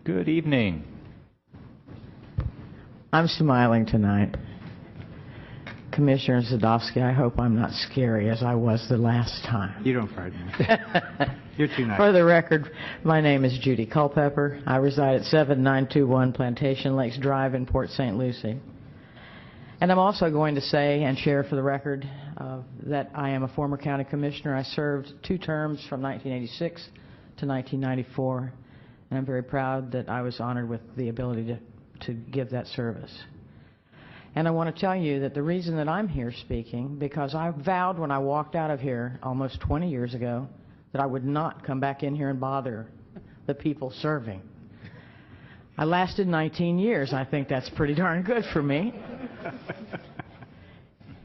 Good evening. I'm smiling tonight. Commissioner Zadowski, I hope I'm not scary as I was the last time. You don't frighten me. You're too nice. For the record, my name is Judy Culpepper. I reside at 7921 Plantation Lakes Drive in Port St. Lucie. And I'm also going to say and share for the record that I am a former county commissioner. I served 2 terms from 1986 to 1994, and I'm very proud that I was honored with the ability to give that service. And I want to tell you that the reason that I'm here speaking, because I vowed when I walked out of here almost 20 years ago that I would not come back in here and bother the people serving. I lasted 19 years. I think that's pretty darn good for me.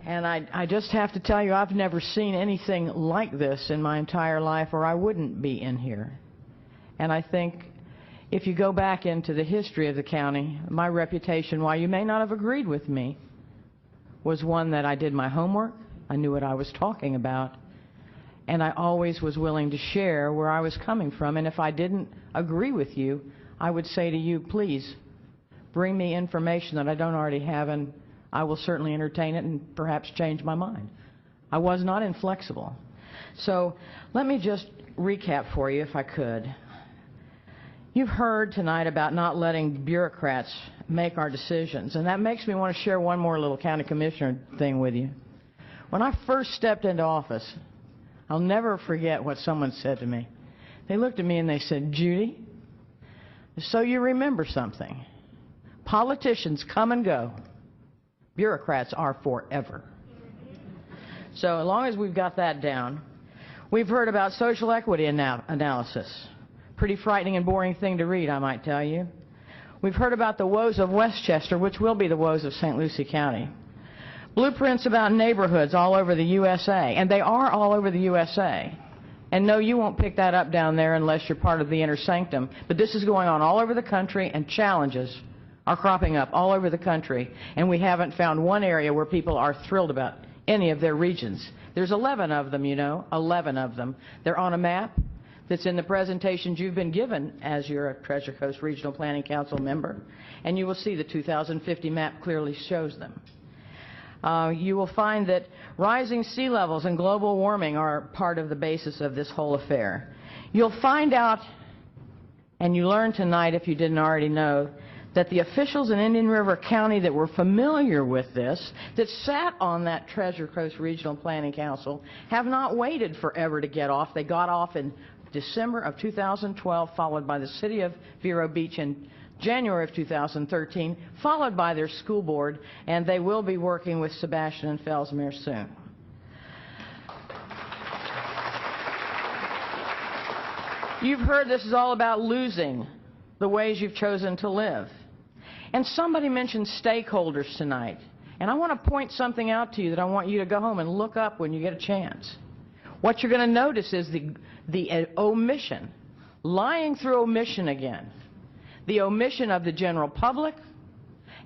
And I just have to tell you, I've never seen anything like this in my entire life, or I wouldn't be in here. And I think if you go back into the history of the county, my reputation, while you may not have agreed with me, was one that I did my homework, I knew what I was talking about, and I always was willing to share where I was coming from. And if I didn't agree with you, I would say to you, please bring me information that I don't already have, and I will certainly entertain it and perhaps change my mind. I was not inflexible. So let me just recap for you, if I could. You've heard tonight about not letting bureaucrats make our decisions, and that makes me want to share one more little county commissioner thing with you. When I first stepped into office, I'll never forget what someone said to me. They looked at me and they said, "Judy, so you remember something. Politicians come and go. Bureaucrats are forever." So as long as we've got that down, we've heard about social equity analysis. Pretty frightening and boring thing to read, I might tell you. We've heard about the woes of Westchester, which will be the woes of St. Lucie County. Blueprints about neighborhoods all over the USA, and they are all over the USA. And no, you won't pick that up down there unless you're part of the inner sanctum. But this is going on all over the country, and challenges are cropping up all over the country. And we haven't found one area where people are thrilled about any of their regions. There's 11 of them, you know, 11 of them. They're on a map that's in the presentations you've been given as you're a Treasure Coast Regional Planning Council member. And you will see the 2050 map clearly shows them. You will find that rising sea levels and global warming are part of the basis of this whole affair. You'll find out, and you learn tonight if you didn't already know, that the officials in Indian River County that were familiar with this, that sat on that Treasure Coast Regional Planning Council, have not waited forever to get off. They got off in December of 2012, followed by the City of Vero Beach in January of 2013, followed by their school board, and they will be working with Sebastian and Fellsmere soon. You've heard this is all about losing the ways you've chosen to live. And somebody mentioned stakeholders tonight, and I want to point something out to you that I want you to go home and look up when you get a chance. What you're going to notice is the omission, lying through omission again. The omission of the general public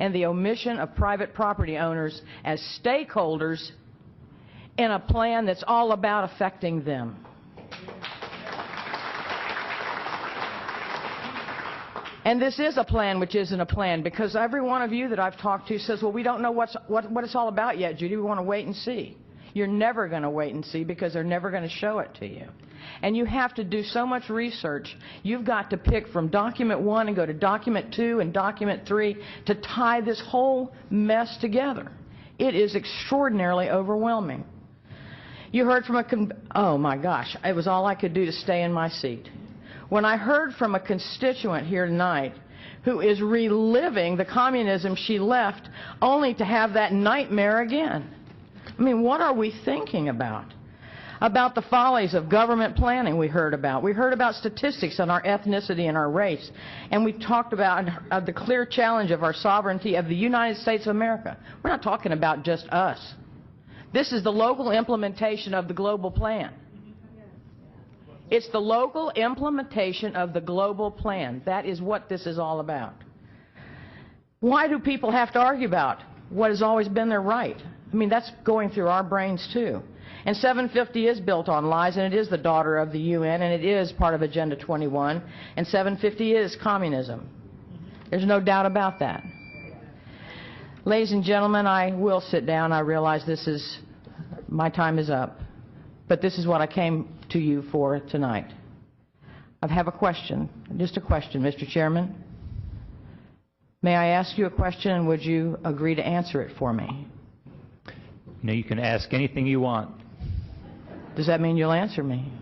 and the omission of private property owners as stakeholders in a plan that's all about affecting them. And this is a plan which isn't a plan, because every one of you that I've talked to says, well, we don't know what it's all about yet, Judy. We want to wait and see. You're never going to wait and see, because they're never going to show it to you. And you have to do so much research. You've got to pick from document 1 and go to document 2 and document 3 to tie this whole mess together. It is extraordinarily overwhelming. You heard from oh my gosh, it was all I could do to stay in my seat. When I heard from a constituent here tonight who is reliving the communism she left only to have that nightmare again. I mean, what are we thinking about? About the follies of government planning we heard about. We heard about statistics on our ethnicity and our race. And we talked about the clear challenge of our sovereignty of the United States of America. We're not talking about just us. This is the local implementation of the global plan. It's the local implementation of the global plan. That is what this is all about. Why do people have to argue about what has always been their right? I mean, that's going through our brains too. And 750 is built on lies, and it is the daughter of the UN, and it is part of Agenda 21, and 750 is communism. There's no doubt about that. Ladies and gentlemen, I will sit down. I realize my time is up, but this is what I came to you for tonight. I have a question, just a question, Mr. Chairman. May I ask you a question, and would you agree to answer it for me? You know, you can ask anything you want. Does that mean you'll answer me?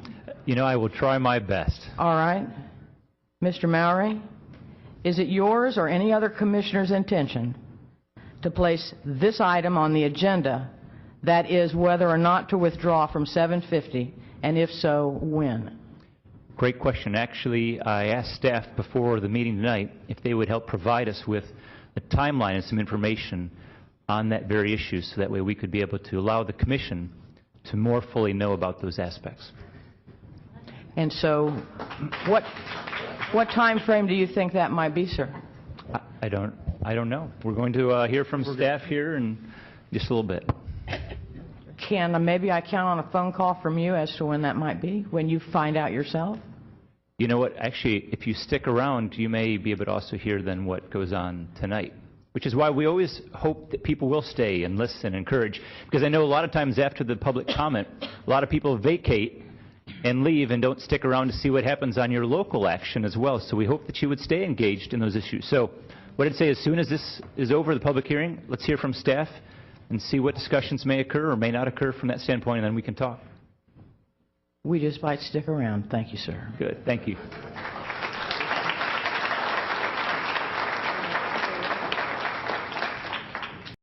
You know, I will try my best. All right. Mr. Mowry, is it yours or any other commissioner's intention to place this item on the agenda, that is, whether or not to withdraw from 750, and if so, when? Great question. Actually, I asked staff before the meeting tonight if they would help provide us with a timeline and some information on that very issue, so that way we could be able to allow the Commission to more fully know about those aspects. And so, what time frame do you think that might be, sir? I don't know. We're going to hear from staff here in just a little bit. Maybe I count on a phone call from you as to when that might be, when you find out yourself? You know what? Actually, if you stick around, you may be able to also hear then what goes on tonight, which is why we always hope that people will stay and listen and encourage, because I know a lot of times after the public comment, a lot of people vacate and leave and don't stick around to see what happens on your local action as well. So we hope that you would stay engaged in those issues. So what I'd say, as soon as this is over, the public hearing, let's hear from staff and see what discussions may occur or may not occur from that standpoint, and then we can talk. We just might stick around. Thank you, sir. Good. Thank you.